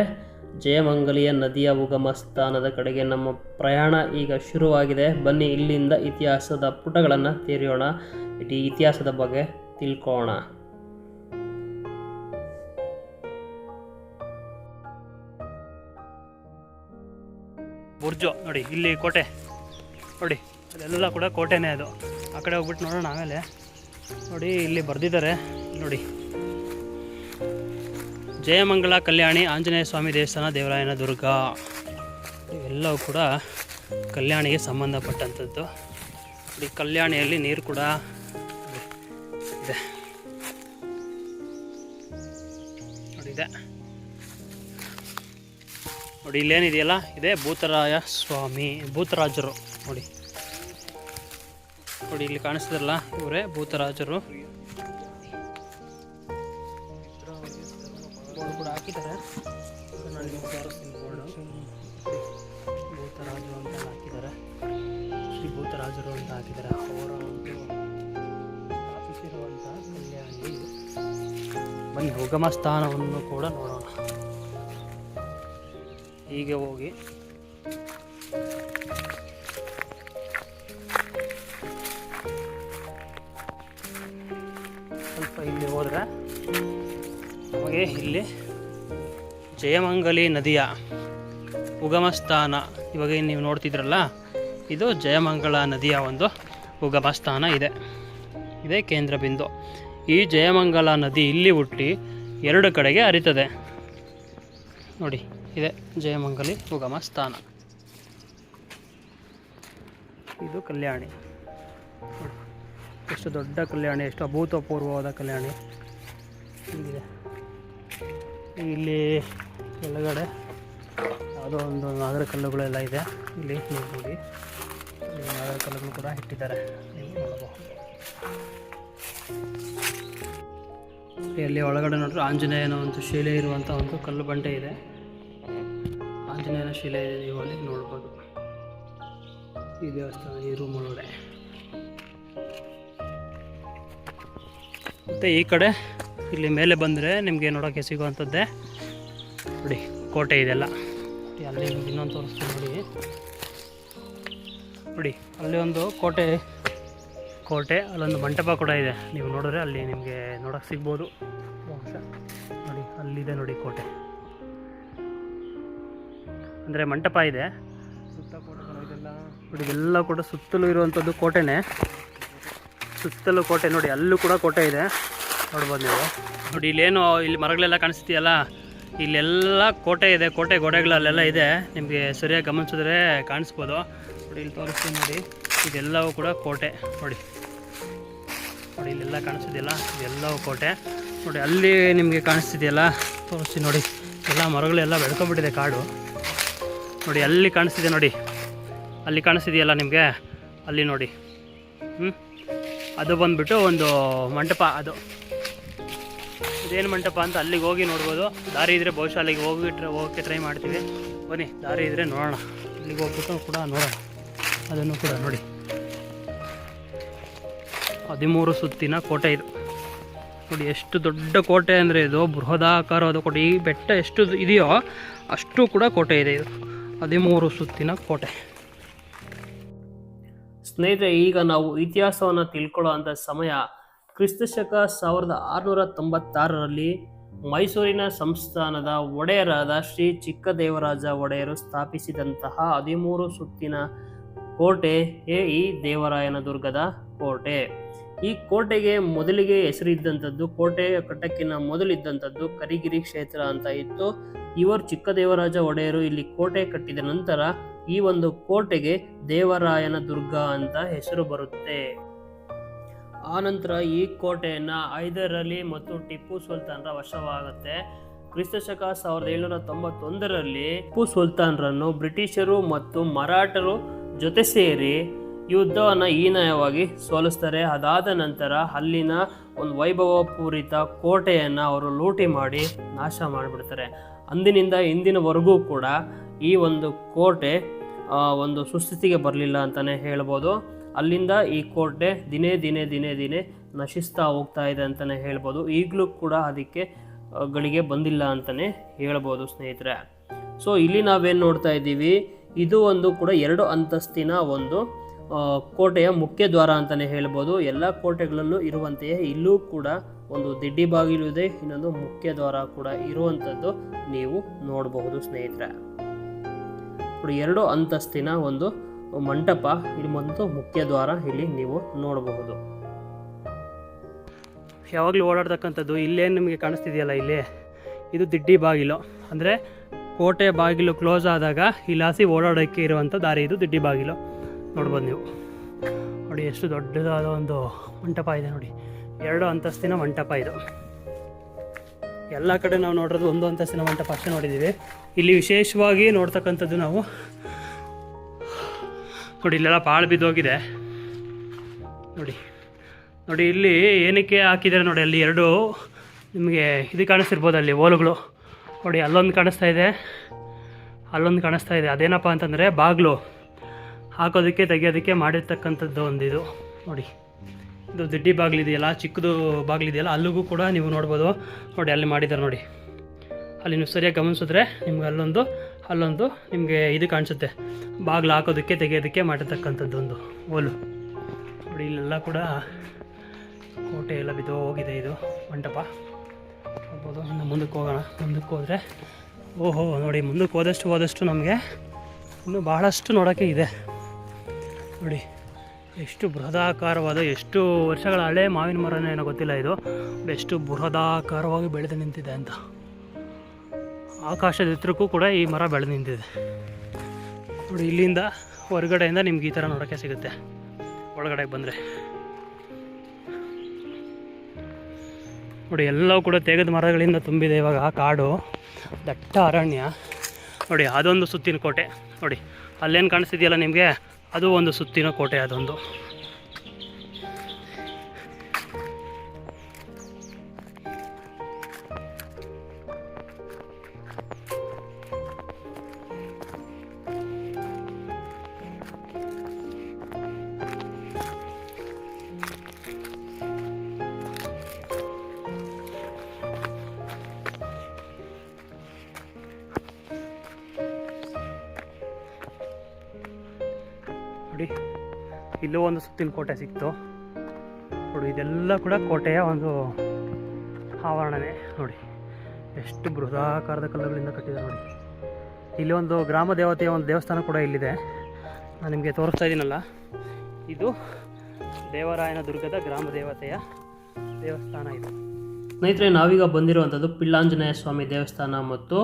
ಜಯಮಂಗಲಿಯ ನದಿಯ ಉಗಮ ಸ್ಥಾನದ ಕಡೆಗೆ ನಮ್ಮ ಪ್ರಯಾಣ ಈಗ ಶುರುವಾಗಿದೆ. ಬನ್ನಿ ಇಲ್ಲಿಂದ ಇತಿಹಾಸದ ಪುಟಗಳನ್ನು ತೆರೆಯೋಣ, ಇಡೀ ಇತಿಹಾಸದ ಬಗ್ಗೆ ತಿಳ್ಕೋಣ.
ಬುರ್ಜು ನೋಡಿ, ಇಲ್ಲಿ ಕೋಟೆ ನೋಡಿ, ಅದೆಲ್ಲ ಕೂಡ ಕೋಟೆನೇ. ಅದು ಆ ಕಡೆ ಹೋಗ್ಬಿಟ್ಟು ನೋಡೋಣ ಆಮೇಲೆ. ನೋಡಿ ಇಲ್ಲಿ ಬರೆದಿದ್ದಾರೆ ನೋಡಿ, ಜಯಮಂಗಲ ಕಲ್ಯಾಣಿ ಆಂಜನೇಯ ಸ್ವಾಮಿ ದೇವಸ್ಥಾನ ದೇವರಾಯನ ದುರ್ಗ. ಇವೆಲ್ಲವೂ ಕೂಡ ಕಲ್ಯಾಣಿಗೆ ಸಂಬಂಧಪಟ್ಟಂಥದ್ದು. ಈ ಕಲ್ಯಾಣಿಯಲ್ಲಿ ನೀರು ಕೂಡ ಇದೆ ನೋಡಿ, ಇದೆ ನೋಡಿ. ಇಲ್ಲೇನಿದೆಯಲ್ಲ ಇದೆ ಭೂತರಾಯ ಸ್ವಾಮಿ, ಭೂತರಾಜರು ನೋಡಿ. ನೋಡಿ ಇಲ್ಲಿ ಕಾಣಿಸ್ತಿರಲ್ಲ, ಇವರೇ ಭೂತರಾಜರು. ಬೋರ್ಡ್ ಕೂಡ ಹಾಕಿದ್ದಾರೆ, ಭೂತರಾಜರು ಅಂತ ಹಾಕಿದ್ದಾರೆ, ಶ್ರೀ ಭೂತರಾಜರು ಅಂತ ಹಾಕಿದ್ದಾರೆ. ಅವರ ಒಂದು ಸ್ಥಾಪಿಸಿರುವಂತಹ ಕಲ್ಯಾಣಿ. ಬನ್ನಿ ಉಗಮ ಸ್ಥಾನವನ್ನು ಕೂಡ ನೋಡೋಣ. ಹೀಗೆ ಹೋಗಿ ಸ್ವಲ್ಪ ಇಲ್ಲಿ ಹೋದರೆ ನಮಗೆ ಇಲ್ಲಿ ಜಯಮಂಗಲಿ ನದಿಯ ಉಗಮ ಸ್ಥಾನ, ಇವಾಗ ನೀವು ನೋಡ್ತಿದ್ರಲ್ಲ, ಇದು ಜಯಮಂಗಲ ನದಿಯ ಒಂದು ಉಗಮ ಸ್ಥಾನ ಇದೆ. ಇದೇ ಕೇಂದ್ರ ಬಿಂದು. ಈ ಜಯಮಂಗಲ ನದಿ ಇಲ್ಲಿ ಹುಟ್ಟಿ ಎರಡು ಕಡೆಗೆ ಹರಿತದೆ ನೋಡಿ. ಇದೆ ಜಯಮಂಗಲಿ ಉಗಮ ಸ್ಥಾನ. ಇದು ಕಲ್ಯಾಣಿ. ಎಷ್ಟು ದೊಡ್ಡ ಕಲ್ಯಾಣಿ, ಎಷ್ಟು ಅಭೂತಪೂರ್ವವಾದ ಕಲ್ಯಾಣಿ ಹೀಗಿದೆ. ಇಲ್ಲಿ ಕೆಳಗಡೆ ಯಾವುದೋ ಒಂದು ನಾಗರ ಕಲ್ಲುಗಳೆಲ್ಲ ಇದೆ. ಇಲ್ಲಿ ನೋಡಿ, ನಾಗರ ಕಲ್ಲುಗಳು ಕೂಡ ಇಟ್ಟಿದ್ದಾರೆ, ನೀವು ನೋಡಬಹುದು. ಅಲ್ಲಿ ಒಳಗಡೆ ನೋಡಿದ್ರೆ ಆಂಜನೇಯನ ಒಂದು ಶಿಲೆ ಇರುವಂಥ ಒಂದು ಕಲ್ಲು ಬಂಡೆ ಇದೆ. ಆಂಜನೇಯನ ಶಿಲೆ ಇದೆ, ನೀವು ಅಲ್ಲಿ ನೋಡ್ಬೋದು. ಈ ದೇವಸ್ಥಾನ ಈ ರೂಮ್ ಒಳಗಡೆ. ಮತ್ತು ಈ ಕಡೆ ಇಲ್ಲಿ ಮೇಲೆ ಬಂದರೆ ನಿಮಗೆ ನೋಡೋಕ್ಕೆ ಸಿಗುವಂಥದ್ದೇ ನೋಡಿ, ಕೋಟೆ ಇದೆಲ್ಲ. ಅಲ್ಲಿ ನಿಮ್ಗೆ ಇನ್ನೊಂದು ತೋರಿಸ್ತೀನಿ ನೋಡಿ. ನೋಡಿ ಅಲ್ಲಿ ಒಂದು ಕೋಟೆ ಅಲ್ಲೊಂದು ಮಂಟಪ ಕೂಡ ಇದೆ. ನೀವು ನೋಡಿದ್ರೆ ಅಲ್ಲಿ ನಿಮಗೆ ನೋಡೋಕ್ಕೆ ಸಿಗ್ಬೋದು. ನೋಡಿ ಅಲ್ಲಿದೆ ನೋಡಿ ಕೋಟೆ, ಅಂದರೆ ಮಂಟಪ ಇದೆ. ಸುತ್ತ ಕೂಡ ಇದೆಲ್ಲ ನೋಡಿ, ಎಲ್ಲ ಕೂಡ ಸುತ್ತಲೂ ಇರುವಂಥದ್ದು ಕೋಟೆನೇ. ಸುತ್ತಲೂ ಕೋಟೆ ನೋಡಿ, ಅಲ್ಲೂ ಕೂಡ ಕೋಟೆ ಇದೆ, ನೋಡ್ಬೋದು ನೀವು. ನೋಡಿ ಇಲ್ಲೇನು ಇಲ್ಲಿ ಮರಗಳೆಲ್ಲ ಕಾಣಿಸ್ತೀಯಲ್ಲ, ಇಲ್ಲೆಲ್ಲ ಕೋಟೆ ಇದೆ. ಕೋಟೆ ಗೋಡೆಗಳಲ್ಲೆಲ್ಲ ಇದೆ, ನಿಮಗೆ ಸರಿಯಾಗಿ ಗಮನಿಸಿದ್ರೆ ಕಾಣಿಸ್ಬೋದು. ನೋಡಿ ಇಲ್ಲಿ ತೋರಿಸ್ತೀನಿ ನೋಡಿ, ಇದೆಲ್ಲವೂ ಕೂಡ ಕೋಟೆ ನೋಡಿ. ನೋಡಿ ಇಲ್ಲೆಲ್ಲ ಕಾಣಿಸ್ತಿದೆಯಲ್ಲ, ಇದೆಲ್ಲವೂ ಕೋಟೆ ನೋಡಿ. ಅಲ್ಲಿ ನಿಮಗೆ ಕಾಣಿಸ್ತಿದೆಯಲ್ಲ, ತೋರಿಸ್ತೀನಿ ನೋಡಿ, ಎಲ್ಲ ಮರಗಳೆಲ್ಲ ಬೆಳ್ಕೊಂಡ್ಬಿಟ್ಟಿದೆ, ಕಾಡು ನೋಡಿ. ಅಲ್ಲಿ ಕಾಣಿಸ್ತಿದೆ ನೋಡಿ, ಅಲ್ಲಿ ಕಾಣಿಸ್ತಿದೆಯಲ್ಲ ನಿಮಗೆ, ಅಲ್ಲಿ ನೋಡಿ. ಅದು ಬಂದುಬಿಟ್ಟು ಒಂದು ಮಂಟಪ. ಅದು ಇದೇನು ಮಂಟಪ ಅಂತ ಅಲ್ಲಿಗೆ ಹೋಗಿ ನೋಡ್ಬೋದು. ದಾರಿ ಇದ್ದರೆ ಬಹುಶಃ ಅಲ್ಲಿಗೆ ಹೋಗೋಕ್ಕೆ ಟ್ರೈ ಮಾಡ್ತೀವಿ. ಬನ್ನಿ, ದಾರಿ ಇದ್ದರೆ ನೋಡೋಣ, ಅಲ್ಲಿಗೆ ಹೋಗ್ಬಿಟ್ಟು ಕೂಡ ನೋಡೋಣ. ಅದನ್ನು ಕೂಡ ನೋಡಿ, 13 ಸುತ್ತಿನ ಕೋಟೆ ಇದು ನೋಡಿ. ಎಷ್ಟು ದೊಡ್ಡ ಕೋಟೆ ಅಂದರೆ ಇದು ಬೃಹದಾಕಾರವಾದ ಕೋಟೆ. ಈ ಬೆಟ್ಟ ಎಷ್ಟು ಇದೆಯೋ ಅಷ್ಟು ಕೂಡ ಕೋಟೆ ಇದೆ. ಇದು 13 ಸುತ್ತಿನ ಕೋಟೆ.
ಸ್ನೇಹಿತರೆ, ಈಗ ನಾವು ಇತಿಹಾಸವನ್ನು ತಿಳ್ಕೊಳ್ಳೋ ಅಂಥ ಸಮಯ ಕ್ರಿಸ್ತಶಕ 1696ರಲ್ಲಿ ಮೈಸೂರಿನ ಸಂಸ್ಥಾನದ ಒಡೆಯರಾದ ಶ್ರೀ ಚಿಕ್ಕದೇವರಾಜ ಒಡೆಯರು ಸ್ಥಾಪಿಸಿದಂತಹ 13 ಸುತ್ತಿನ ಕೋಟೆ ಈ ದೇವರಾಯನ ದುರ್ಗದ ಕೋಟೆ. ಈ ಕೋಟೆಗೆ ಮೊದಲಿಗೆ ಹೆಸರಿದ್ದಂಥದ್ದು, ಕೋಟೆಯ ಕಟ್ಟಕ್ಕಿನ ಮೊದಲಿದ್ದಂಥದ್ದು ಕರಿಗಿರಿ ಕ್ಷೇತ್ರ ಅಂತ ಇತ್ತು. ಇವರು ಚಿಕ್ಕದೇವರಾಜ ಒಡೆಯರು ಇಲ್ಲಿ ಕೋಟೆ ಕಟ್ಟಿದ ನಂತರ ಈ ಒಂದು ಕೋಟೆಗೆ ದೇವರಾಯನ ದುರ್ಗ ಅಂತ ಹೆಸರು ಬರುತ್ತೆ. ಆನಂತರ ಈ ಕೋಟೆಯನ್ನು ಹೈದರ್ ಅಲಿ ಮತ್ತು ಟಿಪ್ಪು ಸುಲ್ತಾನ್ರ ವಶವಾಗುತ್ತೆ. ಕ್ರಿಸ್ತಶಕ 1791ರಲ್ಲಿ ಟಿಪ್ಪು ಸುಲ್ತಾನ್ರನ್ನು ಬ್ರಿಟಿಷರು ಮತ್ತು ಮರಾಠರು ಜೊತೆ ಸೇರಿ ಯುದ್ಧವನ್ನು ಹೀನಾಯವಾಗಿ ಸೋಲಿಸ್ತಾರೆ. ಅದಾದ ನಂತರ ಅಲ್ಲಿನ ಒಂದು ವೈಭವಪೂರಿತ ಕೋಟೆಯನ್ನು ಅವರು ಲೂಟಿ ಮಾಡಿ ನಾಶ ಮಾಡಿಬಿಡ್ತಾರೆ. ಅಂದಿನಿಂದ ಇಂದಿನವರೆಗೂ ಕೂಡ ಈ ಒಂದು ಕೋಟೆ ಒಂದು ಸುಸ್ಥಿತಿಗೆ ಬರಲಿಲ್ಲ ಅಂತಲೇ ಹೇಳ್ಬೋದು. ಅಲ್ಲಿಂದ ಈ ಕೋಟೆ ದಿನೇ ದಿನೇ ನಶಿಸ್ತಾ ಹೋಗ್ತಾ ಇದೆ ಅಂತಲೇ ಹೇಳ್ಬೋದು. ಈಗಲೂ ಕೂಡ ಅದಕ್ಕೆ ಗಳಿಗೆ ಬಂದಿಲ್ಲ ಅಂತಲೇ ಹೇಳ್ಬೋದು ಸ್ನೇಹಿತರೆ. ಸೊ ಇಲ್ಲಿ ನಾವೇನು ನೋಡ್ತಾ ಇದ್ದೀವಿ, ಇದು ಒಂದು ಕೂಡ 2 ಅಂತಸ್ತಿನ ಒಂದು ಕೋಟೆಯ ಮುಖ್ಯ ದ್ವಾರ ಅಂತಲೇ ಹೇಳ್ಬೋದು. ಎಲ್ಲ ಕೋಟೆಗಳಲ್ಲೂ ಇರುವಂತೆಯೇ ಇಲ್ಲೂ ಕೂಡ ಒಂದು ದಿಡ್ಡಿ ಬಾಗಿಲು ಇದೆ, ಇನ್ನೊಂದು ಮುಖ್ಯ ದ್ವಾರ ಕೂಡ ಇರುವಂಥದ್ದು ನೀವು ನೋಡಬಹುದು ಸ್ನೇಹಿತರೆ. 2 ಅಂತಸ್ತಿನ ಒಂದು ಮಂಟಪ, ಇಲ್ಲಿ ಒಂದು ಮುಖ್ಯ ದ್ವಾರ ಇಲ್ಲಿ ನೀವು ನೋಡಬಹುದು.
ಯಾವಾಗಲೂ ಓಡಾಡ್ತಕ್ಕಂಥದ್ದು ಇಲ್ಲೇನು ನಿಮಗೆ ಕಾಣಿಸ್ತಿದೆಯಲ್ಲ, ಇಲ್ಲಿ ಇದು ದಿಡ್ಡಿ ಬಾಗಿಲು. ಅಂದರೆ ಕೋಟೆ ಬಾಗಿಲು ಕ್ಲೋಸ್ ಆದಾಗ ಇಲ್ಲಾಸಿ ಓಡಾಡೋಕ್ಕೆ ಇರುವಂಥ ದಾರಿ ಇದು ದಿಡ್ಡಿ ಬಾಗಿಲು. ನೋಡ್ಬೋದು ನೀವು. ನೋಡಿ ಎಷ್ಟು ದೊಡ್ಡದಾದ ಒಂದು ಮಂಟಪ ಇದೆ ನೋಡಿ, 2 ಅಂತಸ್ತಿನ ಮಂಟಪ ಇದು. ಎಲ್ಲ ಕಡೆ ನಾವು ನೋಡೋದು 1 ಅಂತಸ್ತಿನ ಮಂಟಪ ಅಷ್ಟೇ ನೋಡಿದ್ದೀವಿ. ಇಲ್ಲಿ ವಿಶೇಷವಾಗಿ ನೋಡ್ತಕ್ಕಂಥದ್ದು ನಾವು ನೋಡಿ, ಇಲ್ಲೆಲ್ಲ ಪಾಳು ಬಿದ್ದೋಗಿದೆ ನೋಡಿ. ನೋಡಿ ಇಲ್ಲಿ ಏನಕ್ಕೆ ಹಾಕಿದ್ದಾರೆ ನೋಡಿ, ಅಲ್ಲಿ 2 ನಿಮಗೆ ಇದು ಕಾಣಿಸ್ತಿರ್ಬೋದು, ಅಲ್ಲಿ ಓಲುಗಳು ನೋಡಿ. ಅಲ್ಲೊಂದು ಕಾಣಿಸ್ತಾ ಇದೆ, ಅಲ್ಲೊಂದು ಕಾಣಿಸ್ತಾ ಇದೆ. ಅದೇನಪ್ಪ ಅಂತಂದರೆ ಬಾಗಿಲು ಹಾಕೋದಕ್ಕೆ ತೆಗಿಯೋದಕ್ಕೆ ಮಾಡಿರ್ತಕ್ಕಂಥದ್ದು ಒಂದಿದು ನೋಡಿ. ಇದು ದಿಡ್ಡಿ ಬಾಗಿಲಿದೆಯಲ್ಲ, ಚಿಕ್ಕದು ಬಾಗಿಲಿದೆಯಲ್ಲ, ಅಲ್ಲಿಗೂ ಕೂಡ ನೀವು ನೋಡ್ಬೋದು ನೋಡಿ, ಅಲ್ಲಿ ಮಾಡಿದ್ದಾರೆ ನೋಡಿ. ಅಲ್ಲಿ ನೀವು ಸರಿಯಾಗಿ ಗಮನಿಸಿದ್ರೆ ನಿಮ್ಗೆ ಅಲ್ಲೊಂದು ನಿಮಗೆ ಇದು ಕಾಣಿಸುತ್ತೆ, ಬಾಗಿಲು ಹಾಕೋದಕ್ಕೆ ತೆಗೆಯೋದಕ್ಕೆ ಮಾಡಿರ್ತಕ್ಕಂಥದ್ದು ಒಂದು ಓಲು ನೋಡಿ. ಇಲ್ಲೆಲ್ಲ ಕೂಡ ಕೋಟೆ ಎಲ್ಲ ಬಿದ್ದು ಹೋಗಿದೆ. ಇದು ಮಂಟಪ ನೋಡ್ಬೋದು. ಇನ್ನು ಮುಂದಕ್ಕೆ ಹೋಗೋಣ. ಮುಂದಕ್ಕೆ ಹೋದರೆ ಓಹೋ ನೋಡಿ, ಮುಂದಕ್ಕೆ ಹೋದಷ್ಟು ನಮಗೆ ಇನ್ನೂ ಬಹಳಷ್ಟು ನೋಡೋಕ್ಕೆ ಇದೆ ನೋಡಿ. ಎಷ್ಟು ಬೃಹದಾಕಾರವಾದ, ಎಷ್ಟು ವರ್ಷಗಳ ಹಳೆ ಮಾವಿನ ಮರನೇ ಏನೋ ಗೊತ್ತಿಲ್ಲ, ಇದು ಎಷ್ಟು ಬೃಹದಾಕಾರವಾಗಿ ಬೆಳೆದು ನಿಂತಿದೆ ಅಂತ. ಆಕಾಶದ ಎತ್ತರಕ್ಕೂ ಕೂಡ ಈ ಮರ ಬೆಳೆದು ನಿಂತಿದೆ ನೋಡಿ. ಇಲ್ಲಿಂದ ಹೊರಗಡೆಯಿಂದ ನಿಮ್ಗೆ ಈ ಥರ ನೋಡೋಕ್ಕೆ ಸಿಗುತ್ತೆ. ಒಳಗಡೆಗೆ ಬಂದರೆ ನೋಡಿ, ಎಲ್ಲವೂ ಕೂಡ ತೇಗದ ಮರಗಳಿಂದ ತುಂಬಿದೆ. ಇವಾಗ ಕಾಡು, ದಟ್ಟ ಅರಣ್ಯ ನೋಡಿ. ಅದೊಂದು ಸುತ್ತಿನ ಕೋಟೆ ನೋಡಿ, ಅಲ್ಲೇನು ಕಾಣಿಸ್ತಿದೆಯಲ್ಲ ನಿಮಗೆ, ಅದು ಒಂದು ಸುತ್ತಿನ ಕೋಟೆ. ಅದೊಂದು ನೋಡಿ. ಇಲ್ಲೂ ಒಂದು ಸುತ್ತಿನ ಕೋಟೆ ಸಿಕ್ತು ನೋಡಿ. ಇದೆಲ್ಲ ಕೂಡ ಕೋಟೆಯ ಒಂದು ಆವರಣನೇ ನೋಡಿ. ಎಷ್ಟು ಬೃಹದಾಕಾರದ ಕಲ್ಲುಗಳಿಂದ ಕಟ್ಟಿದೆ ನೋಡಿ. ಇಲ್ಲಿ ಒಂದು ಗ್ರಾಮ ದೇವತೆಯ ಒಂದು ದೇವಸ್ಥಾನ ಕೂಡ ಇಲ್ಲಿದೆ. ನಾನು ನಿಮಗೆ ತೋರಿಸ್ತಾ ಇದ್ದೀನಲ್ಲ, ಇದು ದೇವರಾಯನ ದುರ್ಗದ ಗ್ರಾಮ ದೇವತೆಯ ದೇವಸ್ಥಾನ ಇದು.
ಸ್ನೇಹಿತರೆ, ನಾವೀಗ ಬಂದಿರುವಂಥದ್ದು ಪಿಳ್ಳಾಂಜನೇಯ ಸ್ವಾಮಿ ದೇವಸ್ಥಾನ ಮತ್ತು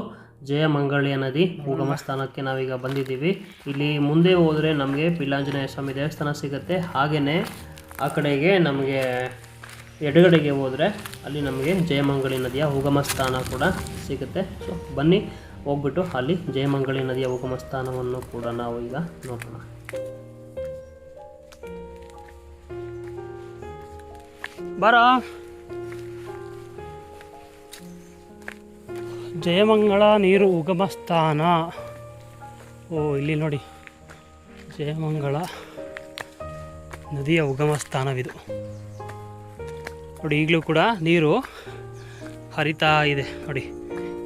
ಜಯಮಂಗಳಿಯ ನದಿ ಉಗಮ ಸ್ಥಾನಕ್ಕೆ ನಾವೀಗ ಬಂದಿದ್ದೀವಿ. ಇಲ್ಲಿ ಮುಂದೆ ಹೋದರೆ ನಮಗೆ ಪಿಳ್ಳಾಂಜನೇಯ ಸ್ವಾಮಿ ದೇವಸ್ಥಾನ ಸಿಗುತ್ತೆ. ಹಾಗೆಯೇ ಆ ಕಡೆಗೆ ನಮಗೆ ಎಡಗಡೆಗೆ ಹೋದರೆ ಅಲ್ಲಿ ನಮಗೆ ಜಯಮಂಗಳಿ ನದಿಯ ಉಗಮ ಸ್ಥಾನ ಕೂಡ ಸಿಗುತ್ತೆ. ಸೊ ಬನ್ನಿ ಹೋಗ್ಬಿಟ್ಟು ಅಲ್ಲಿ ಜಯಮಂಗಳಿ ನದಿಯ ಉಗಮ ಸ್ಥಾನವನ್ನು ಕೂಡ ನಾವು ಈಗ ನೋಡೋಣ.
ಬಾರ. ಜಯಮಂಗಳ ನೀರು ಉಗಮ ಸ್ಥಾನ. ಓ ಇಲ್ಲಿ ನೋಡಿ, ಜಯಮಂಗಳ ನದಿಯ ಉಗಮ ಸ್ಥಾನವಿದು ನೋಡಿ. ಈಗಲೂ ಕೂಡ ನೀರು ಹರಿತಾ ಇದೆ ನೋಡಿ.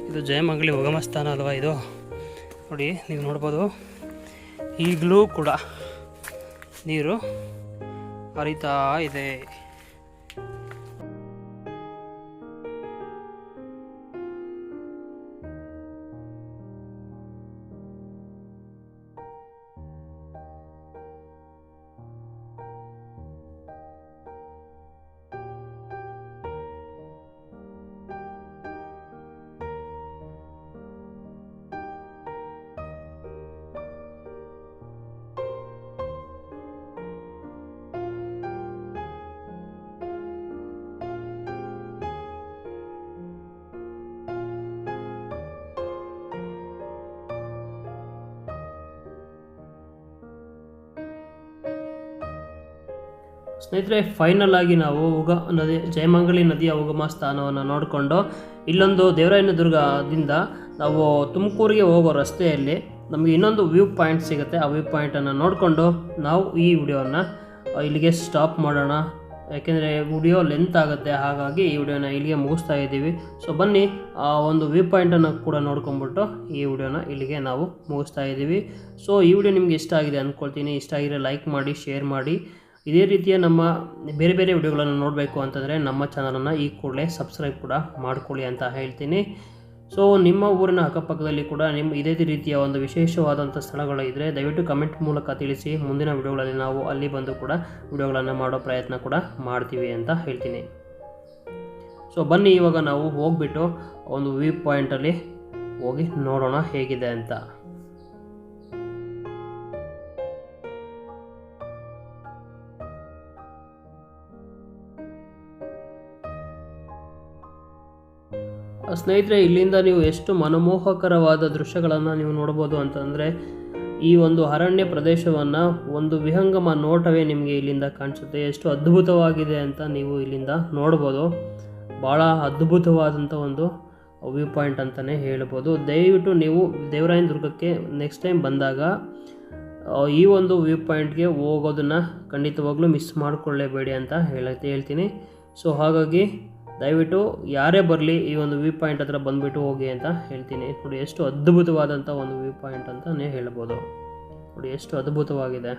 ಇದು ಜಯಮಂಗಳಿ ಉಗಮ ಸ್ಥಾನ ಅಲ್ವಾ ಇದು ನೋಡಿ. ನೀವು ನೋಡ್ಬೋದು, ಈಗಲೂ ಕೂಡ ನೀರು ಹರಿತಾ ಇದೆ.
ಸ್ನೇಹಿತರೆ, ಫೈನಲ್ ಆಗಿ ನಾವು ಜಯಮಂಗಳಿ ನದಿಯ ಉಗಮ ಸ್ಥಾನವನ್ನು ನೋಡಿಕೊಂಡು ಇಲ್ಲೊಂದು ದೇವರಾಯನ ದುರ್ಗದಿಂದ ನಾವು ತುಮಕೂರಿಗೆ ಹೋಗೋ ರಸ್ತೆಯಲ್ಲಿ ನಮಗೆ ಇನ್ನೊಂದು ವ್ಯೂ ಪಾಯಿಂಟ್ ಸಿಗುತ್ತೆ. ಆ ವ್ಯೂ ಪಾಯಿಂಟನ್ನು ನೋಡಿಕೊಂಡು ನಾವು ಈ ವಿಡಿಯೋವನ್ನು ಇಲ್ಲಿಗೆ ಸ್ಟಾಪ್ ಮಾಡೋಣ. ಯಾಕೆಂದರೆ ವಿಡಿಯೋ ಲೆಂತ್ ಆಗುತ್ತೆ, ಹಾಗಾಗಿ ಈ ವಿಡಿಯೋನ ಇಲ್ಲಿಗೆ ಮುಗಿಸ್ತಾ ಇದ್ದೀವಿ. ಸೊ ಬನ್ನಿ ಆ ಒಂದು ವ್ಯೂ ಪಾಯಿಂಟನ್ನು ಕೂಡ ನೋಡ್ಕೊಂಬಿಟ್ಟು ಈ ವಿಡಿಯೋನ ಇಲ್ಲಿಗೆ ನಾವು ಮುಗಿಸ್ತಾ ಇದ್ದೀವಿ. ಸೊ ಈ ವಿಡಿಯೋ ನಿಮಗೆ ಇಷ್ಟ ಆಗಿದೆ ಅಂದ್ಕೊಳ್ತೀನಿ. ಇಷ್ಟ ಆಗಿದ್ರೆ ಲೈಕ್ ಮಾಡಿ, ಶೇರ್ ಮಾಡಿ. ಇದೇ ರೀತಿಯ ನಮ್ಮ ಬೇರೆ ಬೇರೆ ವಿಡಿಯೋಗಳನ್ನು ನೋಡಬೇಕು ಅಂತಂದರೆ ನಮ್ಮ ಚಾನಲನ್ನು ಈ ಕೂಡಲೇ ಸಬ್ಸ್ಕ್ರೈಬ್ ಕೂಡ ಮಾಡ್ಕೊಳ್ಳಿ ಅಂತ ಹೇಳ್ತೀನಿ. ಸೊ ನಿಮ್ಮ ಊರಿನ ಅಕ್ಕಪಕ್ಕದಲ್ಲಿ ಕೂಡ ಇದೇ ರೀತಿಯ ಒಂದು ವಿಶೇಷವಾದಂಥ ಸ್ಥಳಗಳು ಇದ್ದರೆ ದಯವಿಟ್ಟು ಕಮೆಂಟ್ ಮೂಲಕ ತಿಳಿಸಿ. ಮುಂದಿನ ವಿಡಿಯೋಗಳಲ್ಲಿ ನಾವು ಅಲ್ಲಿ ಬಂದು ಕೂಡ ವಿಡಿಯೋಗಳನ್ನು ಮಾಡೋ ಪ್ರಯತ್ನ ಕೂಡ ಮಾಡ್ತೀವಿ ಅಂತ ಹೇಳ್ತೀನಿ. ಸೊ ಬನ್ನಿ ಇವಾಗ ನಾವು ಹೋಗಿಬಿಟ್ಟು ಒಂದು ವ್ಯೂ ಪಾಯಿಂಟಲ್ಲಿ ಹೋಗಿ ನೋಡೋಣ ಹೇಗಿದೆ ಅಂತ. ಸ್ನೇಹಿತರೆ, ಇಲ್ಲಿಂದ ನೀವು ಎಷ್ಟು ಮನಮೋಹಕರವಾದ ದೃಶ್ಯಗಳನ್ನು ನೀವು ನೋಡ್ಬೋದು ಅಂತಂದರೆ, ಈ ಒಂದು ಅರಣ್ಯ ಪ್ರದೇಶವನ್ನು ಒಂದು ವಿಹಂಗಮ ನೋಟವೇ ನಿಮಗೆ ಇಲ್ಲಿಂದ ಕಾಣಿಸುತ್ತೆ. ಎಷ್ಟು ಅದ್ಭುತವಾಗಿದೆ ಅಂತ ನೀವು ಇಲ್ಲಿಂದ ನೋಡ್ಬೋದು. ಭಾಳ ಅದ್ಭುತವಾದಂಥ ಒಂದು ವ್ಯೂ ಪಾಯಿಂಟ್ ಅಂತಲೇ ಹೇಳ್ಬೋದು. ದಯವಿಟ್ಟು ನೀವು ದೇವರಾಯನ ದುರ್ಗಕ್ಕೆ ನೆಕ್ಸ್ಟ್ ಟೈಮ್ ಬಂದಾಗ ಈ ಒಂದು ವ್ಯೂ ಪಾಯಿಂಟ್ಗೆ ಹೋಗೋದನ್ನು ಖಂಡಿತವಾಗ್ಲೂ ಮಿಸ್ ಮಾಡಿಕೊಳ್ಳೇಬೇಡಿ ಅಂತ ಹೇಳ್ತೀನಿ. ಸೊ ಹಾಗಾಗಿ ದಯವಿಟ್ಟು ಯಾರೇ ಬರಲಿ ಈ ಒಂದು ವ್ಯೂ ಪಾಯಿಂಟ್ ಹತ್ರ ಬಂದುಬಿಟ್ಟು ಹೋಗಿ ಅಂತ ಹೇಳ್ತೀನಿ. ನೋಡಿ ಎಷ್ಟು ಅದ್ಭುತವಾದಂಥ ಒಂದು ವ್ಯೂ ಪಾಯಿಂಟ್ ಅಂತಲೇ ಹೇಳ್ಬೋದು. ನೋಡಿ ಎಷ್ಟು ಅದ್ಭುತವಾಗಿದೆ.